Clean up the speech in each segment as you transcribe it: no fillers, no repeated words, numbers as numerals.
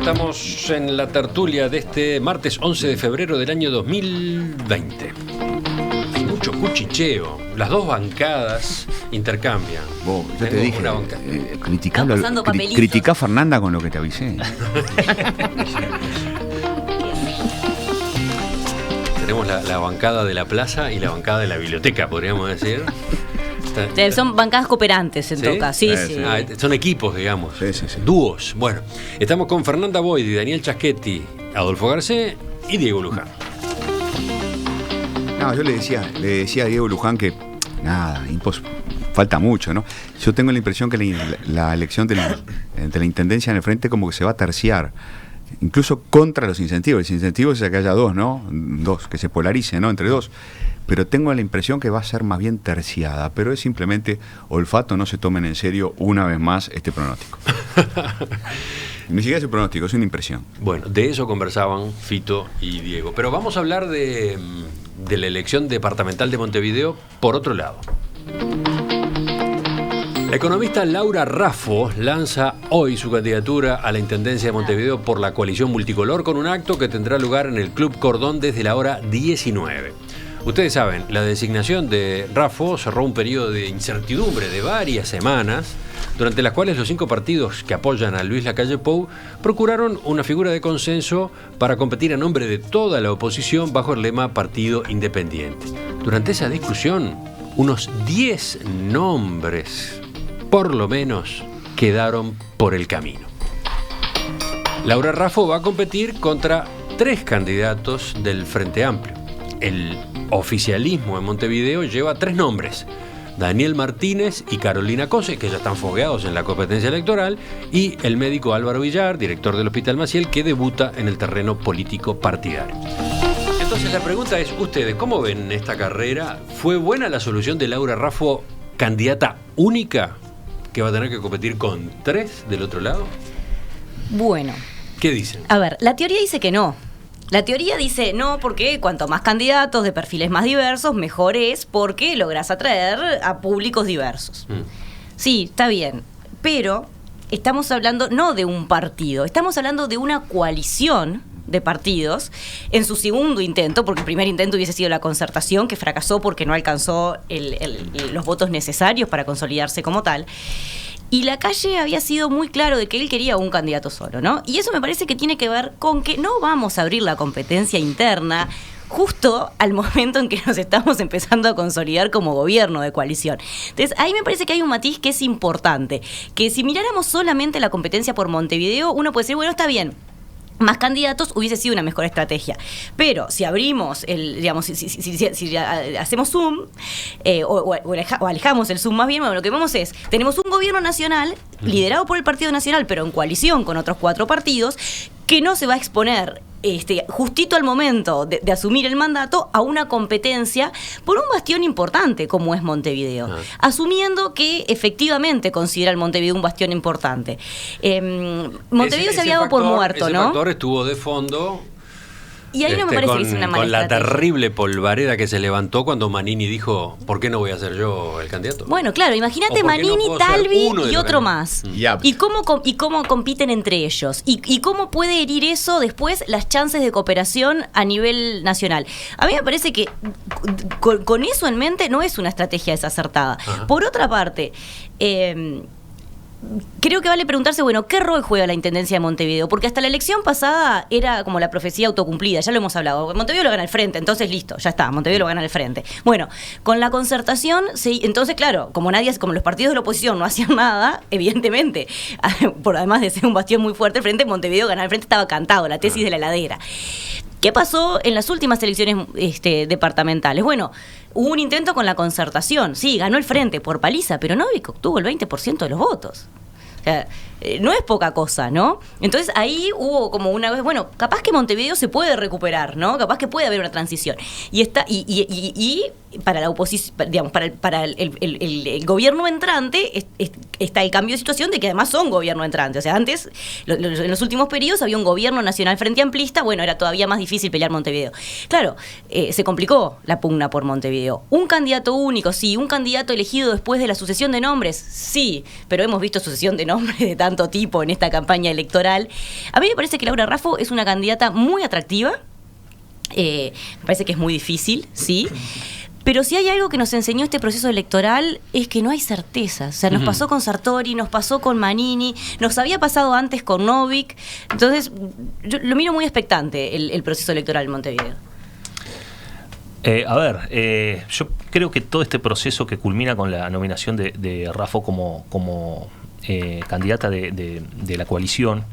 Estamos en la tertulia de este martes 11 de febrero del año 2020. Hay mucho cuchicheo. Las dos bancadas intercambian. Vos, yo te dije, criticá a Fernanda con lo que te avisé. Tenemos la bancada de la plaza y la bancada de la biblioteca, podríamos decir. Son bancadas cooperantes en todo caso. Sí. Son equipos, digamos. Sí. Dúos. Bueno, estamos con Fernanda Boyd, Daniel Chaschetti, Adolfo Garcé y Diego Luján. No, yo le decía a Diego Luján que nada, falta mucho, ¿no? Yo tengo la impresión que la elección de la intendencia en el frente como que se va a terciar, incluso contra los incentivos. Los incentivos es que haya dos, ¿no? Dos, que se polarice, ¿no? Entre dos. Pero tengo la impresión que va a ser más bien terciada, pero es simplemente olfato, no se tomen en serio una vez más este pronóstico. Ni siquiera es un pronóstico, es una impresión. Bueno, de eso conversaban Fito y Diego. Pero vamos a hablar de la elección departamental de Montevideo por otro lado. La economista Laura Raffo lanza hoy su candidatura a la Intendencia de Montevideo por la coalición multicolor con un acto que tendrá lugar en el Club Cordón desde la hora 19. Ustedes saben, la designación de Raffo cerró un periodo de incertidumbre de varias semanas, durante las cuales los 5 partidos que apoyan a Luis Lacalle Pou procuraron una figura de consenso para competir a nombre de toda la oposición bajo el lema Partido Independiente. Durante esa discusión, unos 10 nombres, por lo menos, quedaron por el camino. Laura Raffo va a competir contra 3 candidatos del Frente Amplio. El oficialismo en Montevideo lleva 3 nombres: Daniel Martínez y Carolina Cose, que ya están fogueados en la competencia electoral, y el médico Álvaro Villar, director del Hospital Maciel, que debuta en el terreno político partidario. Entonces la pregunta es, ¿ustedes cómo ven esta carrera? ¿Fue buena la solución de Laura Raffo, candidata única, que va a tener que competir con 3 del otro lado? Bueno. ¿Qué dicen? A ver, la teoría dice que no. La teoría dice no, porque cuanto más candidatos de perfiles más diversos, mejor es, porque lográs atraer a públicos diversos. Sí, está bien, pero estamos hablando no de un partido, estamos hablando de una coalición de partidos en su segundo intento, porque el primer intento hubiese sido la concertación, que fracasó porque no alcanzó los votos necesarios para consolidarse como tal. Y Lacalle había sido muy claro de que él quería un candidato solo, ¿no? Y eso me parece que tiene que ver con que no vamos a abrir la competencia interna justo al momento en que nos estamos empezando a consolidar como gobierno de coalición. Entonces, ahí me parece que hay un matiz que es importante, que si miráramos solamente la competencia por Montevideo, uno puede decir, bueno, está bien, más candidatos hubiese sido una mejor estrategia. Pero si abrimos si hacemos Zoom o alejamos el Zoom más bien, bueno, lo que vemos es, tenemos un gobierno nacional liderado por el Partido Nacional, pero en coalición con otros 4 partidos, que no se va a exponer justito al momento de asumir el mandato a una competencia por un bastión importante como es Montevideo, asumiendo que efectivamente considera el Montevideo un bastión importante. Montevideo se había dado por muerto, ¿no? Ese factor estuvo de fondo. Y ahí no me parece que es una mala con la estrategia. terrible polvareda que se levantó cuando Manini dijo, ¿por qué no voy a ser yo el candidato? Bueno, claro, imagínate Manini, no Talvi y otro más. Yep. ¿Y cómo compiten entre ellos? ¿Y cómo puede herir eso después las chances de cooperación a nivel nacional? A mí me parece que con eso en mente no es una estrategia desacertada. Ajá. Por otra parte, creo que vale preguntarse, bueno, ¿qué rol juega la Intendencia de Montevideo? Porque hasta la elección pasada era como la profecía autocumplida, ya lo hemos hablado. Montevideo lo gana el frente, entonces listo, ya está, Montevideo lo gana el frente. Bueno, con la concertación, entonces claro, como los partidos de la oposición no hacían nada, evidentemente, además de ser un bastión muy fuerte, el frente, Montevideo ganar el frente estaba cantado, la tesis de la heladera. ¿Qué pasó en las últimas elecciones departamentales? Bueno, hubo un intento con la concertación. Sí, ganó el frente por paliza, pero Novick obtuvo el 20% de los votos. O sea, no es poca cosa, ¿no? Entonces ahí hubo como una vez, bueno, capaz que Montevideo se puede recuperar, ¿no? Capaz que puede haber una transición. Y para la oposición, digamos, para el gobierno entrante está el cambio de situación de que además son gobierno entrante. O sea, antes, en los últimos periodos había un gobierno nacional frente amplista, bueno, era todavía más difícil pelear Montevideo. Claro, se complicó la pugna por Montevideo. Un candidato único, sí, un candidato elegido después de la sucesión de nombres, sí, pero hemos visto sucesión de nombres de tanto tipo en esta campaña electoral. A mí me parece que Laura Raffo es una candidata muy atractiva, me parece que es muy difícil, sí. Pero si hay algo que nos enseñó este proceso electoral es que no hay certezas. O sea, nos pasó con Sartori, nos pasó con Manini, nos había pasado antes con Novik. Entonces, yo lo miro muy expectante el proceso electoral en Montevideo. Yo creo que todo este proceso que culmina con la nominación de Raffo como candidata de la coalición,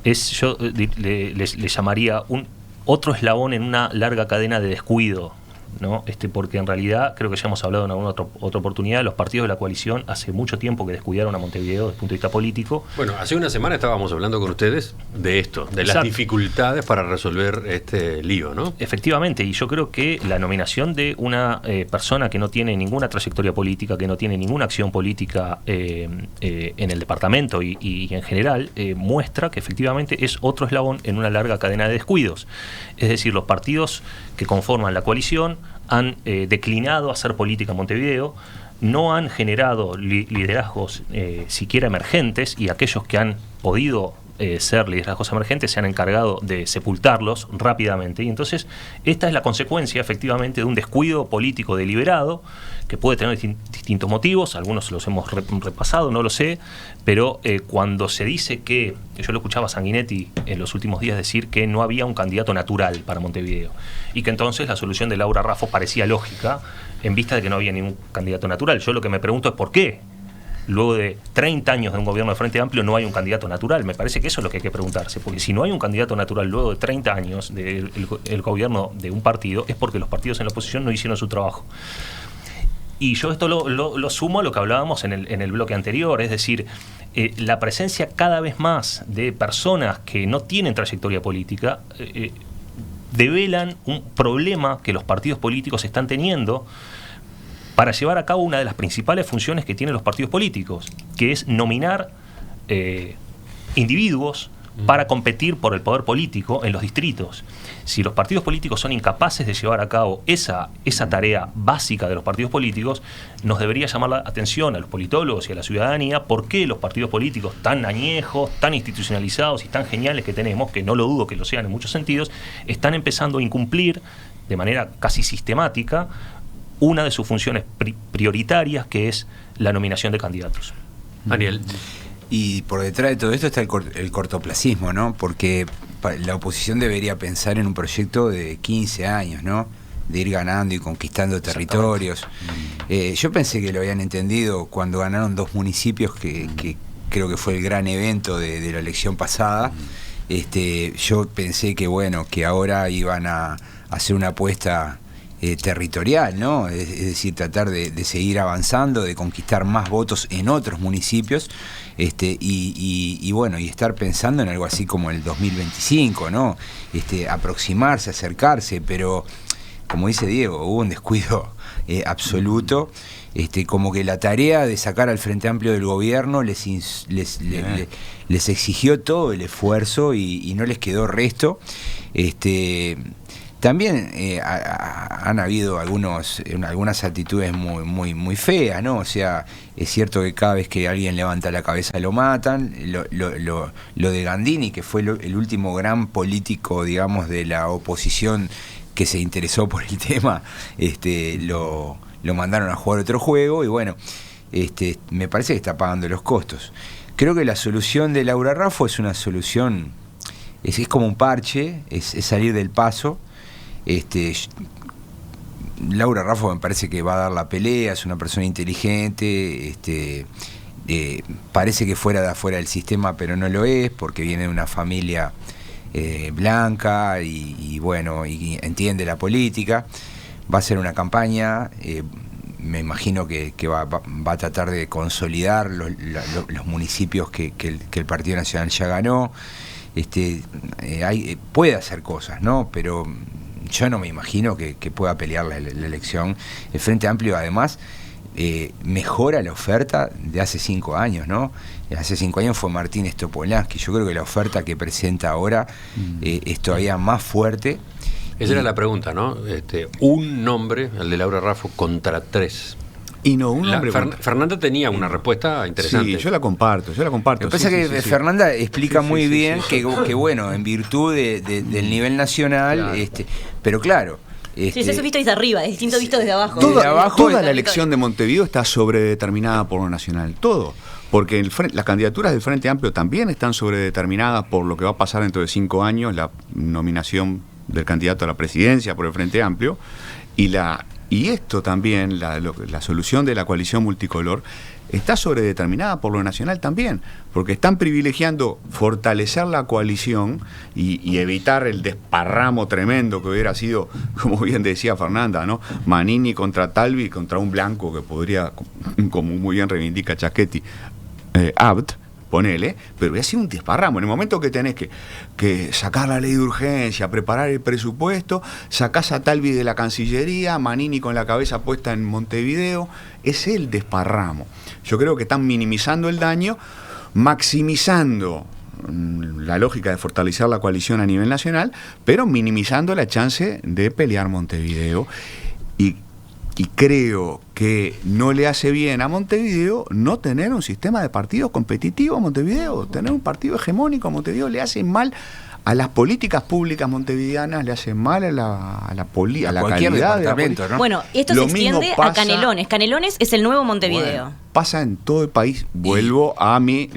yo le llamaría otro eslabón en una larga cadena de descuido, ¿no? Porque en realidad, creo que ya hemos hablado en alguna otra oportunidad, los partidos de la coalición hace mucho tiempo que descuidaron a Montevideo desde el punto de vista político. Bueno, hace una semana estábamos hablando con ustedes de esto, de Exacto. las dificultades para resolver este lío, ¿no? Efectivamente, y yo creo que la nominación de una persona que no tiene ninguna trayectoria política, que no tiene ninguna acción política en el departamento y en general, muestra que efectivamente es otro eslabón en una larga cadena de descuidos. Es decir, los partidos que conforman la coalición han declinado hacer política en Montevideo, no han generado liderazgos siquiera emergentes, y aquellos que han podido ser liderazgos emergentes se han encargado de sepultarlos rápidamente. Y entonces esta es la consecuencia efectivamente de un descuido político deliberado que puede tener distintos motivos, algunos los hemos repasado, no lo sé, pero cuando se dice que, yo lo escuchaba a Sanguinetti en los últimos días decir que no había un candidato natural para Montevideo, y que entonces la solución de Laura Raffo parecía lógica en vista de que no había ningún candidato natural. Yo lo que me pregunto es por qué luego de 30 años de un gobierno de Frente Amplio no hay un candidato natural. Me parece que eso es lo que hay que preguntarse, porque si no hay un candidato natural luego de 30 años del gobierno de un partido, es porque los partidos en la oposición no hicieron su trabajo. Y yo esto lo sumo a lo que hablábamos en el bloque anterior, es decir, la presencia cada vez más de personas que no tienen trayectoria política develan un problema que los partidos políticos están teniendo para llevar a cabo una de las principales funciones que tienen los partidos políticos, que es nominar individuos para competir por el poder político en los distritos. Si los partidos políticos son incapaces de llevar a cabo esa tarea básica de los partidos políticos, nos debería llamar la atención a los politólogos y a la ciudadanía por qué los partidos políticos tan añejos, tan institucionalizados y tan geniales que tenemos, que no lo dudo que lo sean en muchos sentidos, están empezando a incumplir de manera casi sistemática una de sus funciones prioritarias, que es la nominación de candidatos. Daniel. Y por detrás de todo esto está el cortoplacismo, ¿no? Porque la oposición debería pensar en un proyecto de 15 años, ¿no? De ir ganando y conquistando territorios. Yo pensé que lo habían entendido cuando ganaron 2 municipios, que creo que fue el gran evento de la elección pasada. Yo pensé que, bueno, que ahora iban a hacer una apuesta territorial, ¿no? Es decir, tratar de seguir avanzando, de conquistar más votos en otros municipios, y bueno, y estar pensando en algo así como el 2025, ¿no? Aproximarse, acercarse, pero como dice Diego, hubo un descuido absoluto. Como que la tarea de sacar al Frente Amplio del gobierno les exigió todo el esfuerzo y no les quedó resto. También han habido algunas actitudes muy feas, ¿no? O sea, es cierto que cada vez que alguien levanta la cabeza lo matan. Lo de Gandini, que fue el último gran político, digamos, de la oposición que se interesó por el tema, lo mandaron a jugar otro juego y bueno, me parece que está pagando los costos. Creo que la solución de Laura Raffo es una solución, es como un parche, es salir del paso. Laura Raffo me parece que va a dar la pelea, es una persona inteligente, parece que fuera de afuera del sistema, pero no lo es, porque viene de una familia blanca y bueno, y entiende la política. Va a hacer una campaña, me imagino que va a tratar de consolidar los municipios que el Partido Nacional ya ganó. Puede hacer cosas, ¿no? Pero yo no me imagino que pueda pelear la elección. El Frente Amplio, además, mejora la oferta de hace 5 años, ¿no? Hace 5 años fue Martínez Topolansky. Yo creo que la oferta que presenta ahora es todavía más fuerte. Esa era la pregunta, ¿no? Un nombre, el de Laura Raffo, contra 3. Y no, un hombre. Fernanda tenía una respuesta interesante. Sí, yo la comparto. Lo que pasa es que Fernanda explica muy bien que bueno, en virtud del nivel nacional, claro. Pero claro. Sí, eso es visto desde arriba, es distinto visto desde abajo. Toda la elección de Montevideo está sobredeterminada por lo nacional, todo. Porque las candidaturas del Frente Amplio también están sobredeterminadas por lo que va a pasar dentro de 5 años, la nominación del candidato a la presidencia por el Frente Amplio, y esto también, la solución de la coalición multicolor, está sobredeterminada por lo nacional también, porque están privilegiando fortalecer la coalición y evitar el desparramo tremendo que hubiera sido, como bien decía Fernanda, ¿no? Manini contra Talvi, contra un blanco que podría, como muy bien reivindica Chaschetti, Abt, ponele, pero hubiera sido un desparramo. En el momento que tenés que sacar la ley de urgencia, preparar el presupuesto, sacás a Talvi de la Cancillería, Manini con la cabeza puesta en Montevideo, es el desparramo. Yo creo que están minimizando el daño, maximizando la lógica de fortalecer la coalición a nivel nacional, pero minimizando la chance de pelear Montevideo. Y creo que no le hace bien a Montevideo no tener un sistema de partidos competitivo a Montevideo. Tener un partido hegemónico a Montevideo le hace mal a las políticas públicas montevideanas, le hace mal a la calidad de la política, ¿no? Bueno, esto se extiende a Canelones. Canelones es el nuevo Montevideo. Bueno, pasa en todo el país. Vuelvo a mi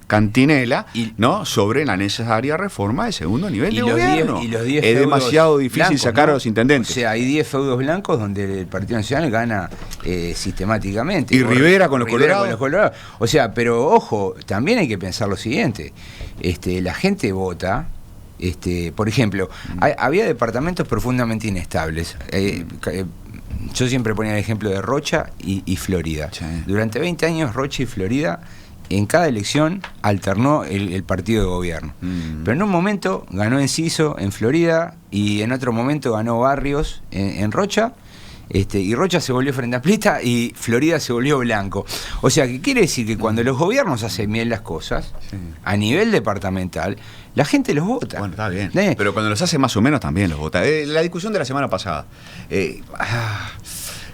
cantinela, ¿no? Sobre la necesaria reforma de segundo nivel de gobierno. Es demasiado difícil blancos, sacar, ¿no?, a los intendentes. O sea, hay 10 feudos blancos donde el Partido Nacional gana sistemáticamente. Y Rivera con los Colorados. O sea, pero ojo, también hay que pensar lo siguiente. La gente vota. Por ejemplo, había departamentos profundamente inestables. Yo siempre ponía el ejemplo de Rocha y Florida. Sí. Durante 20 años Rocha y Florida, en cada elección alternó el partido de gobierno. Pero en un momento ganó Enciso en Florida y en otro momento ganó Barrios en Rocha. Y Rocha se volvió frente amplista y Florida se volvió blanco. O sea, que quiere decir que cuando los gobiernos hacen bien las cosas, a nivel departamental, la gente los vota. Bueno, está bien. Pero cuando los hace más o menos también los vota. La discusión de la semana pasada.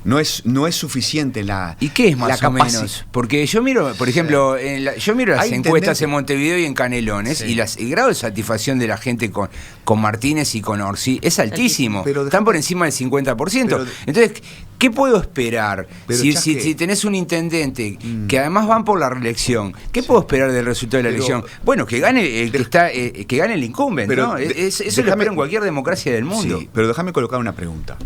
No es suficiente la. ¿Y qué es más o menos? Porque yo miro, por ejemplo, yo miro las encuestas en Montevideo y en Canelones, y el grado de satisfacción de la gente con Martínez y con Orsi es altísimo. Están por encima del 50%. Entonces, ¿qué puedo esperar? Si tenés un intendente que además van por la reelección, ¿qué puedo esperar del resultado de la elección? Bueno, que gane el que gane el incumbent, ¿no? Eso lo espero en cualquier democracia del mundo. Sí, pero déjame colocar una pregunta.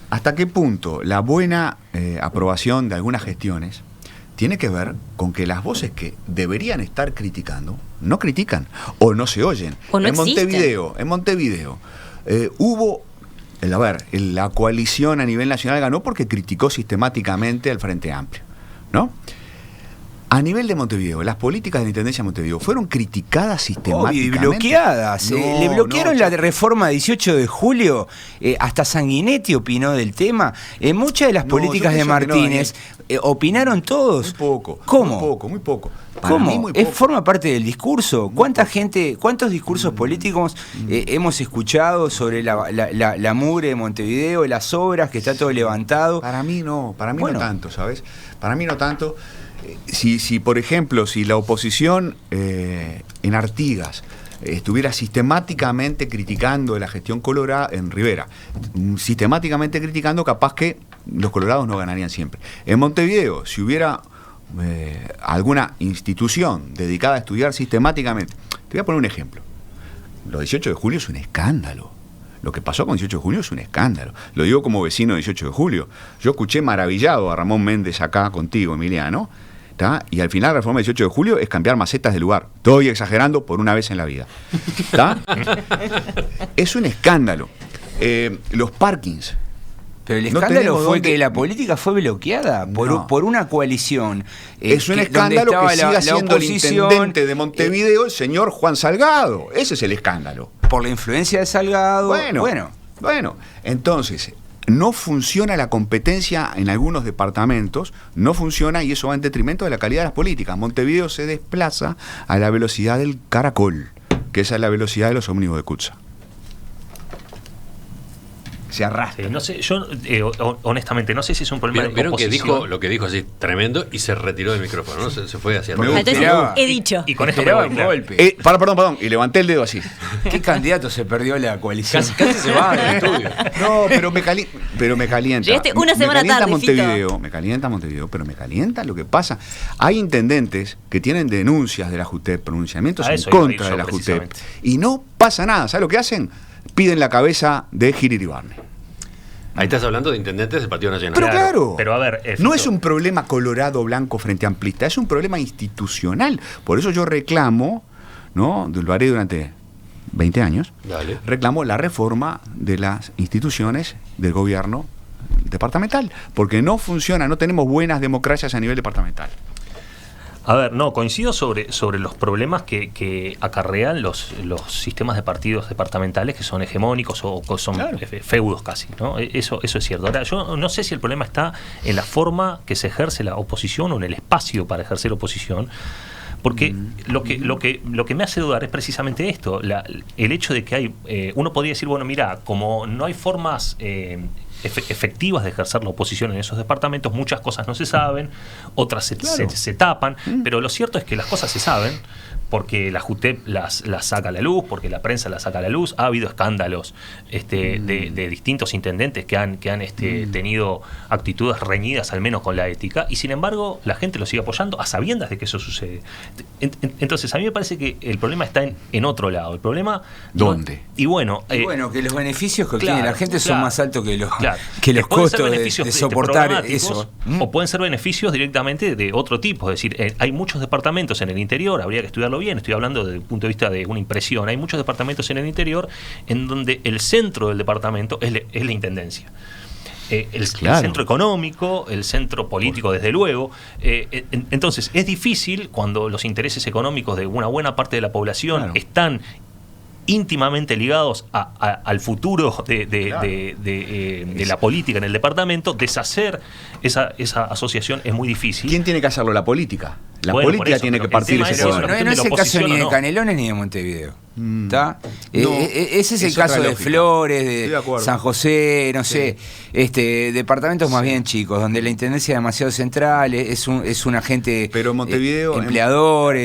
¿Hasta qué punto la buena aprobación de algunas gestiones tiene que ver con que las voces que deberían estar criticando no critican o no se oyen? O no en Montevideo hubo, la coalición a nivel nacional ganó porque criticó sistemáticamente al Frente Amplio, ¿no? A nivel de Montevideo, las políticas de la Intendencia de Montevideo fueron criticadas sistemáticamente. Y bloqueadas. Le bloquearon la reforma 18 de julio. Hasta Sanguinetti opinó del tema. Muchas de las políticas de Martínez opinaron todos. Muy poco. ¿Cómo? Muy poco. ¿Cómo? ¿Forma parte del discurso? ¿Cuántos discursos políticos hemos escuchado sobre la mugre de Montevideo, las obras, que está todo levantado? Para mí no tanto, ¿sabes? Para mí no tanto. Si por ejemplo, si la oposición en Artigas estuviera sistemáticamente criticando la gestión colorada en Rivera, sistemáticamente criticando, capaz que los colorados no ganarían siempre. En Montevideo, si hubiera alguna institución dedicada a estudiar sistemáticamente, te voy a poner un ejemplo. Los 18 de julio es un escándalo. Lo que pasó con 18 de julio es un escándalo. Lo digo como vecino de 18 de julio. Yo escuché maravillado a Ramón Méndez acá contigo, Emiliano, ¿tá? Y al final la reforma del 18 de julio es cambiar macetas de lugar. Estoy exagerando por una vez en la vida, ¿tá? Es un escándalo. Los parkings. Pero el escándalo fue que la política fue bloqueada por una coalición. Es un escándalo que siga siendo el intendente de Montevideo el señor Juan Salgado. Ese es el escándalo. Por la influencia de Salgado. Bueno. Bueno, entonces, no funciona la competencia en algunos departamentos, no funciona y eso va en detrimento de la calidad de las políticas. Montevideo se desplaza a la velocidad del caracol, que esa es la velocidad de los ómnibus de Cutsa. Se arrastra. No sé, yo honestamente no sé si es un problema de Vieron que oposición. dijo lo que dijo así, tremendo, y se retiró del micrófono, ¿no? Se fue hacia Me atrás. Entonces, esperaba. he dicho. Y con esto me Esperaba voy, un claro. golpe. Perdón, y levanté el dedo así. ¿Qué candidato se perdió la coalición? Casi se va del estudio. No, pero me calienta. Llegaste una semana me calienta tarde, Montevideo, me calienta Montevideo, pero me calienta lo que pasa. Hay intendentes que tienen denuncias de la JUTEP, pronunciamientos A en eso iba a ir contra yo, de la JUTEP, precisamente. y no pasa nada. ¿Sabes lo que hacen? Piden la cabeza de Giriribarne. Ahí estás hablando de intendentes del Partido Nacional. Pero claro, pero a ver, no Fito, es un problema colorado, blanco frente amplista, es un problema institucional. Por eso yo reclamo, ¿no? Lo haré durante 20 años, Dale. reclamo la reforma de las instituciones del gobierno departamental, porque no funciona, no tenemos buenas democracias a nivel departamental. A ver, no, coincido sobre los problemas que acarrean los sistemas de partidos departamentales que son hegemónicos o son Claro. feudos casi, ¿no? Eso es cierto. Ahora, yo no sé si el problema está en la forma que se ejerce la oposición o en el espacio para ejercer oposición. Porque lo que me hace dudar es precisamente esto, el hecho de que hay, uno podría decir, bueno, mira, como no hay formas efectivas de ejercer la oposición en esos departamentos, muchas cosas no se saben, otras se tapan, pero lo cierto es que las cosas se saben, porque la JUTEP las saca a la luz, porque la prensa las saca a la luz. Ha habido escándalos de distintos intendentes que han tenido actitudes reñidas al menos con la ética, y sin embargo la gente lo sigue apoyando a sabiendas de que eso sucede. Entonces a mí me parece que el problema está en otro lado. El problema ¿Dónde? Y bueno, que los beneficios que obtiene la gente son más altos que los Pueden ser costos beneficios de soportar programáticos, eso. o pueden ser beneficios directamente de otro tipo. Es decir, hay muchos departamentos en el interior, habría que estudiarlo bien, estoy hablando desde el punto de vista de una impresión, hay muchos departamentos en el interior en donde el centro del departamento es la intendencia. El centro económico, el centro político, desde luego. Entonces, es difícil cuando los intereses económicos de una buena parte de la población están íntimamente ligados al futuro de la política en el departamento. Deshacer esa asociación es muy difícil. ¿Quién tiene que hacerlo? La política. La Bueno, política por eso, tiene pero que partir el tema ese es poder. eso, No de es la el caso oposición ni o de no. Canelones ni de Montevideo. ¿Está? No, Ese es el es otra caso de lógica. Flores, Estoy de acuerdo. San José, no sé, departamentos más bien chicos, donde la intendencia es demasiado central, es un agente Pero en Montevideo, empleador.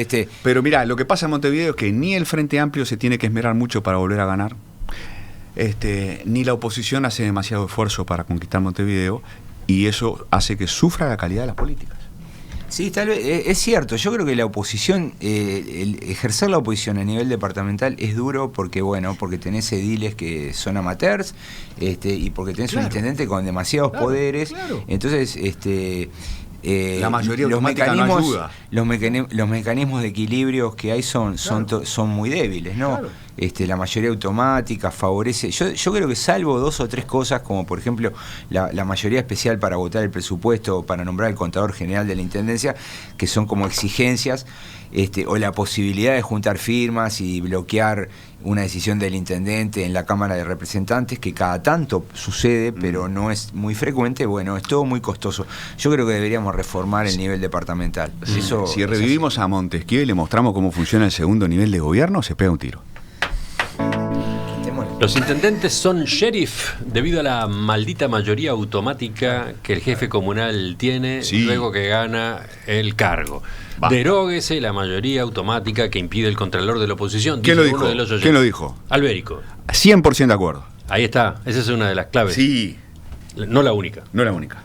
Pero mira, lo que pasa en Montevideo es que ni el Frente Amplio se tiene que esmerar mucho para volver a ganar, ni la oposición hace demasiado esfuerzo para conquistar Montevideo, y eso hace que sufra la calidad de las políticas. Sí, tal vez, es cierto. Yo creo que la oposición, el ejercer la oposición a nivel departamental es duro porque tenés ediles que son amateurs, y porque tenés un intendente con demasiados poderes. Claro. Entonces, la mayoría automática no ayuda. Los mecanismos de equilibrio que hay son muy débiles, ¿no? Claro. La mayoría automática favorece. Yo creo que salvo 2 o 3 cosas, como por ejemplo la mayoría especial para votar el presupuesto o para nombrar el contador general de la intendencia, que son como exigencias, o la posibilidad de juntar firmas y bloquear una decisión del intendente en la Cámara de Representantes, que cada tanto sucede, pero no es muy frecuente. Bueno, es todo muy costoso. Yo creo que deberíamos reformar el nivel departamental. Eso Si revivimos a Montesquieu y le mostramos cómo funciona el segundo nivel de gobierno, se pega un tiro. Los intendentes son sheriff debido a la maldita mayoría automática que el jefe comunal tiene luego que gana el cargo. Deróguese la mayoría automática que impide el contralor de la oposición. ¿Quién lo dijo? Uno de los oyentes. ¿Quién lo dijo? Albérico. 100% de acuerdo. Ahí está, esa es una de las claves. Sí. No la única. No la única.